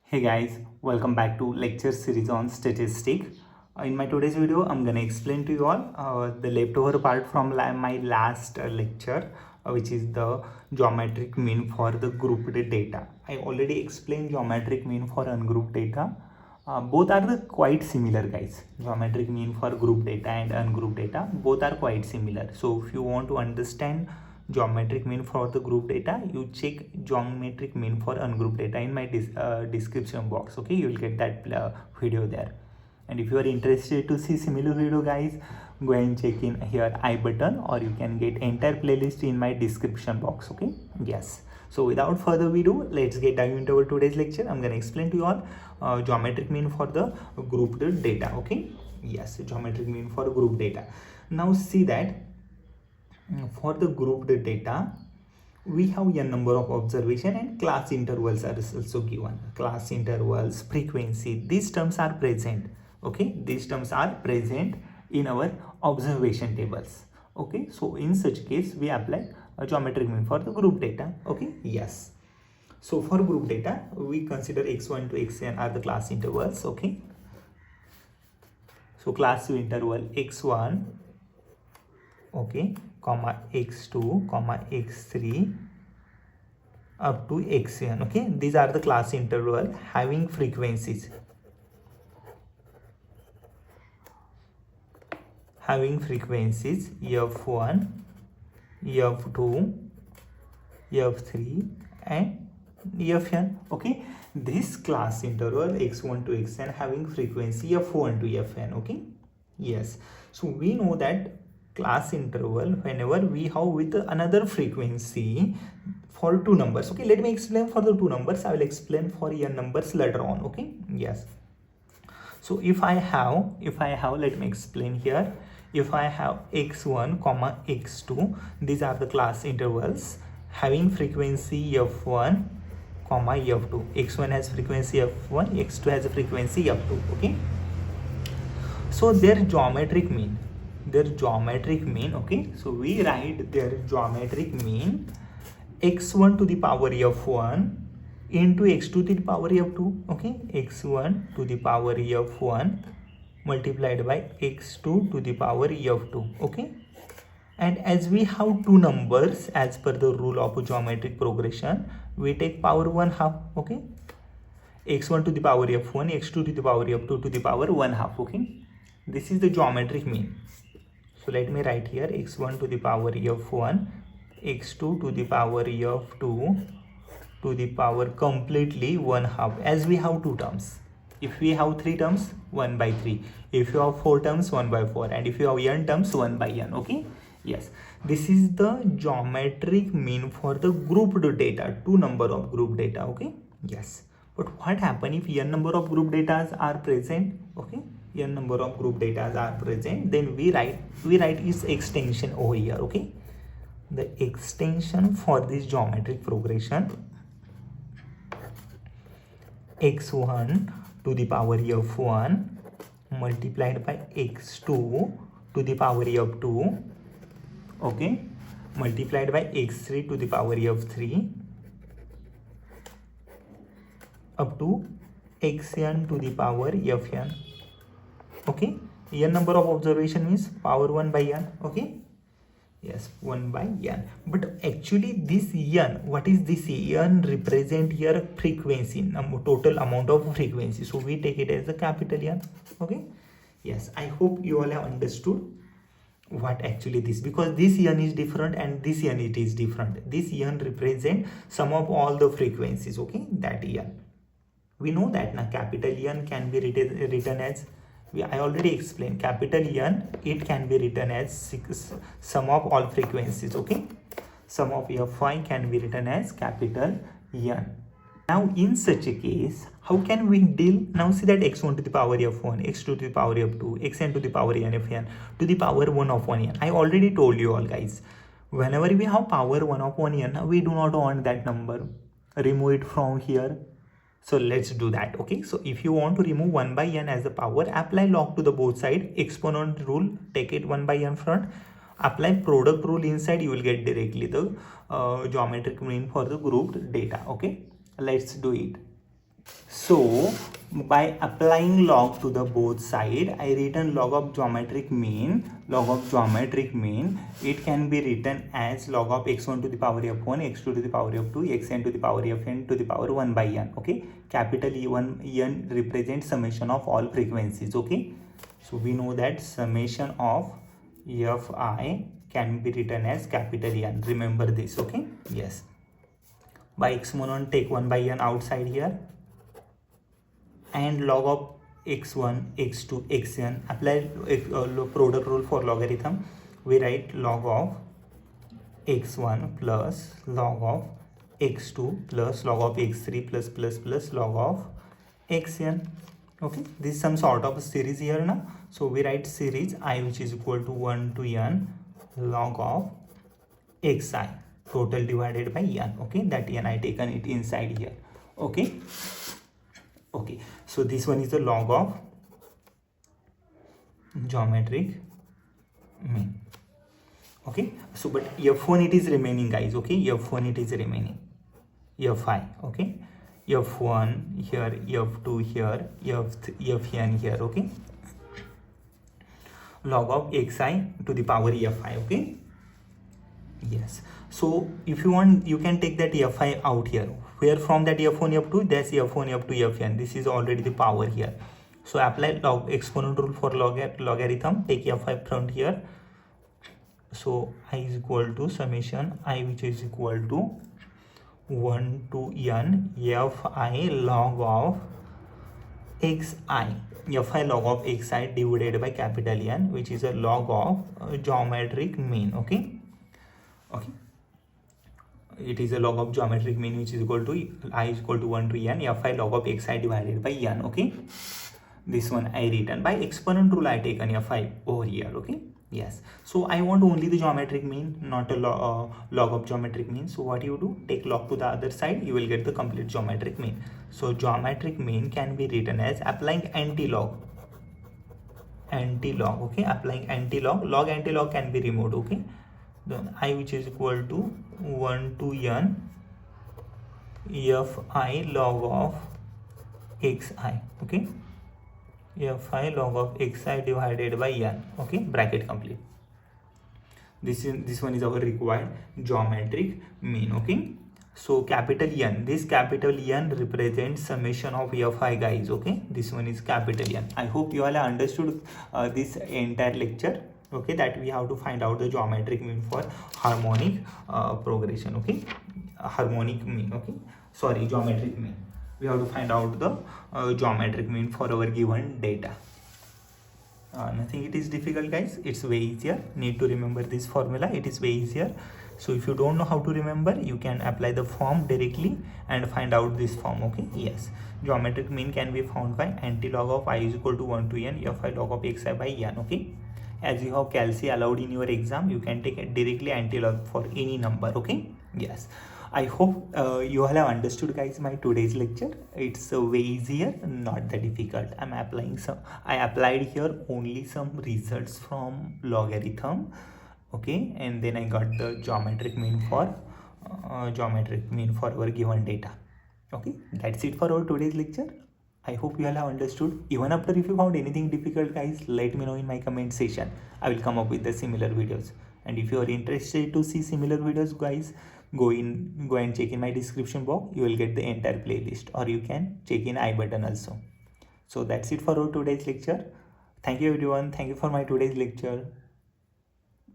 Hey guys, welcome back to lecture series on statistic. In my today's video, I'm gonna explain to you all the leftover part from my last lecture, which is the geometric mean for the grouped data. I already explained geometric mean for ungrouped data. Both are quite similar, guys. Geometric mean for group data and ungrouped data, both are quite similar. So if you want to understand geometric mean for the group data, you check geometric mean for ungrouped data in my description box. Okay, you will get that video there. And if you are interested to see similar video, guys, go and check in here I button, or you can get entire playlist in my description box. Okay, yes. So without further ado, let's get dive into our today's lecture. I'm gonna explain to you all geometric mean for the grouped data. Okay, yes, geometric mean for group data. Now see that for the grouped data, we have a number of observation and class intervals are also given. Class intervals, frequency, these terms are present. Okay, these terms are present in our observation tables. Okay, so in such case we apply a geometric mean for the group data. Okay, yes. So for group data, we consider x1 to xn are the class intervals. Okay, so class interval x1, okay, comma x2, comma x3 up to xn. Okay, these are the class interval having frequencies f1, f2, f3 and fn. Okay, this class interval x1 to xn having frequency f1 to fn. Okay, yes. So we know that class interval whenever we have with another frequency for two numbers. Okay, let me explain for the two numbers. I will explain for n numbers later on. Okay, yes. So if I have let me explain here. If I have x1 comma x2, these are the class intervals having frequency f1 comma f2. x1 has frequency f1, x2 has a frequency f2. Okay, so their geometric mean, okay, so we write their geometric mean x1 to the power f1 into x2 to the power f2. Okay, x1 to the power f1 multiplied by x2 to the power f2. Okay, and as we have two numbers, as per the rule of geometric progression, we take power 1/2. Okay, x1 to the power f1, x2 to the power f2 to the power 1/2. Okay, this is the geometric mean. So let me write here x1 to the power f1, x2 to the power f2 to the power completely 1/2, as we have two terms. If we have three terms, 1/3. If you have four terms, 1/4. And if you have n terms, 1/n. Okay, yes. This is the geometric mean for the grouped data, two number of group data. Okay, yes. But what happen if n number of group data are present? Okay, n number of group data are present, then we write its extension over here. Okay, the extension for this geometric progression, x1 to the power f1 multiplied by x2 to the power f2, okay, multiplied by x3 to the power f3 up to xn to the power fn. Okay, n number of observation means power 1/n. Okay, yes, 1/n. But actually this n, what is this n represent here? Frequency, total amount of frequency. So we take it as a capital N. Okay, yes, I hope you all have understood what actually this, because this n is different and this n it is different. This n represent sum of all the frequencies. Okay, that n, we know that now capital N can be written as, I already explained, capital N, it can be written as sum of all frequencies. Okay, sum of f5 can be written as capital N. Now in such a case, how can we deal? Now see that x1 to the power f1, x2 to the power f2, xn to the power n fn to the power 1/n. I already told you all, guys, whenever we have power 1/n, we do not want that number, remove it from here. So let's do that. Okay, so if you want to remove 1/n as the power, apply log to the both side, exponent rule, take it 1/n front, apply product rule inside, you will get directly the geometric mean for the grouped data. Okay, let's do it. So by applying log to the both side, I written log of geometric mean. Log of geometric mean, it can be written as log of x1 to the power of 1, x2 to the power of 2, xn to the power of n to the power 1 by n. Okay, capital E1 En represents summation of all frequencies. Okay, so we know that summation of fi can be written as capital N. Remember this. Okay, yes. By x1 take 1 by n outside here, and log of x1, x2, xn, apply product rule for logarithm. We write log of x1 plus log of x2 plus log of x3 plus log of xn. Okay, this is some sort of a series here now. So we write series I, which is equal to 1 to n log of xi total divided by n. Okay, that n I taken it inside here. Okay. Okay, so this one is the log of geometric mean. Okay, so but f1 it is remaining, guys. Okay, f1 it is remaining, fi. Okay, f1 here, f2 here, fn here. Okay, log of xi to the power fi. Okay, yes. So if you want, you can take that fi out here, where from that f1 f2, that's f1 f2 fn. This is already the power here. So apply log exponent rule for logarithm, take fi from here. So I is equal to summation I, which is equal to 1 to n fi log of xi, fi log of xi divided by capital N, which is a log of geometric mean. Okay, okay, it is a log of geometric mean, which is equal to I is equal to 1 to n fi log of xi divided by n. Okay, this one I written by exponent rule, I taken fi over here. Okay, yes. So I want only the geometric mean, not a log of geometric mean. So what you do, take log to the other side, you will get the complete geometric mean. So geometric mean can be written as applying anti-log. Okay, applying anti-log. Log anti-log can be removed. Okay, then I, which is equal to 1 to n fi log of xi. Okay, fi log of xi divided by n. Okay, bracket complete. This one is our required geometric mean. Okay, so capital N, this capital N represents summation of fi, guys. Okay, this one is capital N. I hope you all have understood this entire lecture. Okay, that we have to find out the geometric mean for harmonic progression. Okay, harmonic mean. Okay, sorry, geometric mean. We have to find out the geometric mean for our given data. Nothing it is difficult, guys. It's way easier. Need to remember this formula, it is way easier. So if you don't know how to remember, you can apply the form directly and find out this form. Okay, yes, geometric mean can be found by anti-log of I is equal to 1 to n fi log of xi by n. Okay, as you have calci allowed in your exam, you can take it directly anti-log for any number. Okay, yes. I hope you all have understood, guys, my today's lecture. It's way easier, not that difficult. I applied here only some results from logarithm. Okay, and then I got the geometric mean for our given data. Okay, that's it for our today's lecture. I hope you all have understood. Even after, if you found anything difficult, guys, let me know in my comment section. I will come up with the similar videos. And if you are interested to see similar videos, guys, go and check in my description box. You will get the entire playlist, or you can check in I button also. So that's it for our today's lecture. Thank you, everyone. Thank you for my today's lecture.